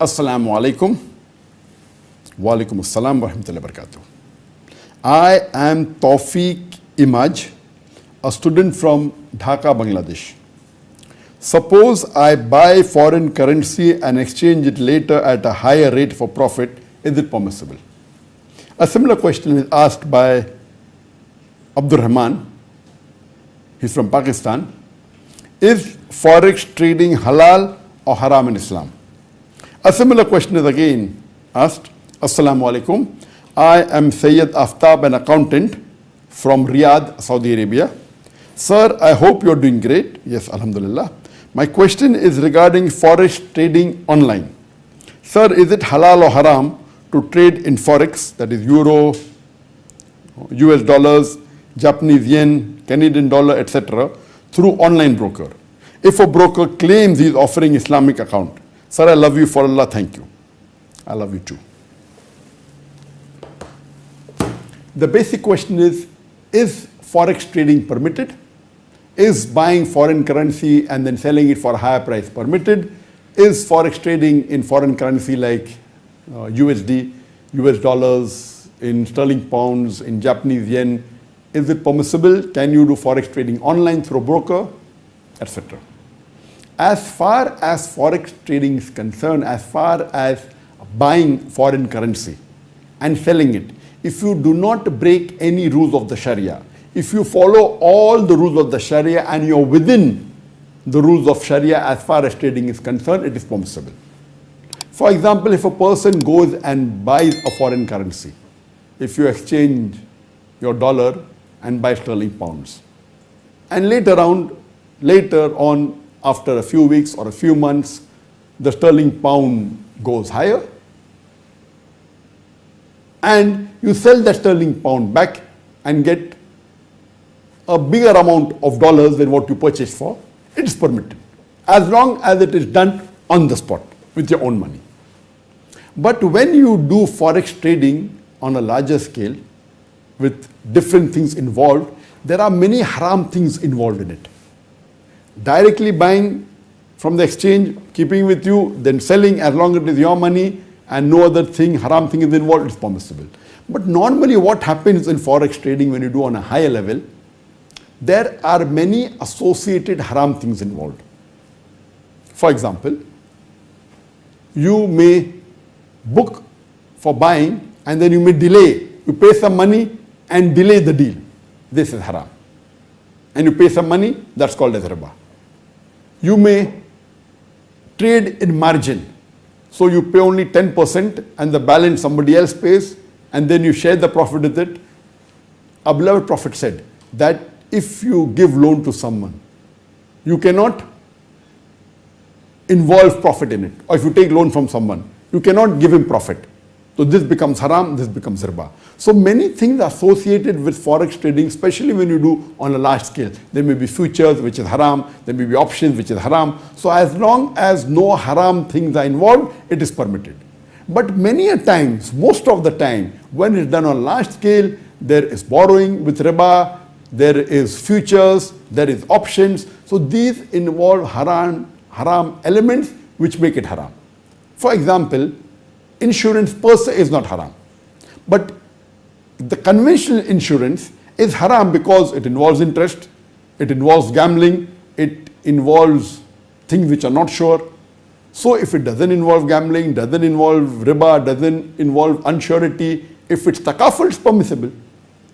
Assalamu alaikum. Wa alaikum assalam wa rahmatullahi wa barakatuh. I am Tawfiq Imaj, a student from Dhaka, Bangladesh. Suppose I buy foreign currency and exchange it later at a higher rate for profit, is it permissible? A similar question is asked by Abdul Rahman. He's from Pakistan. Is Forex trading halal or haram in Islam? A similar question is again asked. Assalamu alaikum. I am Sayyid Aftab, an accountant from Riyadh, Saudi Arabia. Sir, I hope you're doing great. Yes, alhamdulillah. My question is regarding Forex trading online. Sir, is it halal or haram to trade in Forex, that is Euro, US dollars, Japanese yen, Canadian dollar, etc., through online broker? If a broker claims he is offering Islamic account, sir, I love you for Allah, thank you. I love you too. The basic question is Forex trading permitted? Is buying foreign currency and then selling it for a higher price permitted? Is Forex trading in foreign currency like USD, US dollars, in sterling pounds, in Japanese yen, is it permissible? Can you do Forex trading online through a broker, etc.? As far as Forex trading is concerned, as far as buying foreign currency and selling it, if you do not break any rules of the Sharia, if you follow all the rules of the Sharia and you're within the rules of Sharia as far as trading is concerned, it is permissible. For example, if a person goes and buys a foreign currency, if you exchange your dollar and buy sterling pounds, and later on, after a few weeks or a few months, the sterling pound goes higher, and you sell that sterling pound back and get a bigger amount of dollars than what you purchased for, it is permitted, as long as it is done on the spot with your own money. But when you do Forex trading on a larger scale with different things involved, there are many haram things involved in it. Directly buying from the exchange, keeping with you, then selling, as long as it is your money and no other thing, haram thing is involved, it's permissible. But normally what happens in Forex trading when you do on a higher level, there are many associated haram things involved. For example, you may book for buying and then you may delay. You pay some money and delay the deal. This is haram. And you pay some money, that's called as riba. You may trade in margin. So you pay only 10% and the balance somebody else pays, and then you share the profit with it. A beloved Prophet said that if you give loan to someone, you cannot involve profit in it. Or if you take loan from someone, you cannot give him profit. So this becomes haram, this becomes riba. So many things associated with Forex trading, especially when you do on a large scale. There may be futures, which is haram. There may be options, which is haram. So as long as no haram things are involved, it is permitted. But many a times, most of the time, when it's done on large scale, there is borrowing with riba, there is futures, there is options. So these involve haram elements which make it haram. For example, insurance per se is not haram. But the conventional insurance is haram because it involves interest, it involves gambling, it involves things which are not sure. So if it doesn't involve gambling, doesn't involve riba, doesn't involve unsurety, if it's takaful, it's permissible.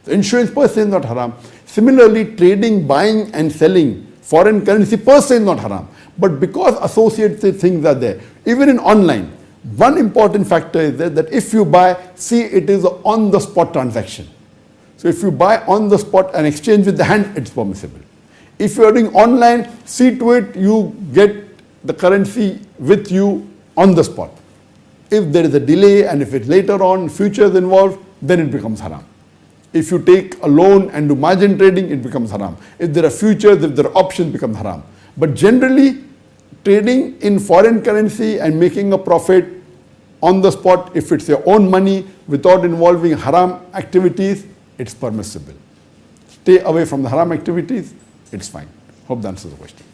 The insurance per se is not haram. Similarly, trading, buying and selling foreign currency per se is not haram. But because associated things are there, even in online, one important factor is that if you buy, see it is an on-the-spot transaction. So if you buy on the spot and exchange with the hand, it's permissible. If you are doing online, see to it you get the currency with you on the spot. If there is a delay and if it's later on, futures involved, then it becomes haram. If you take a loan and do margin trading, it becomes haram. If there are futures, if there are options, it becomes haram. But generally, trading in foreign currency and making a profit on the spot, if it's your own money without involving haram activities, it's permissible. Stay away from the haram activities, it's fine. Hope that answers the question.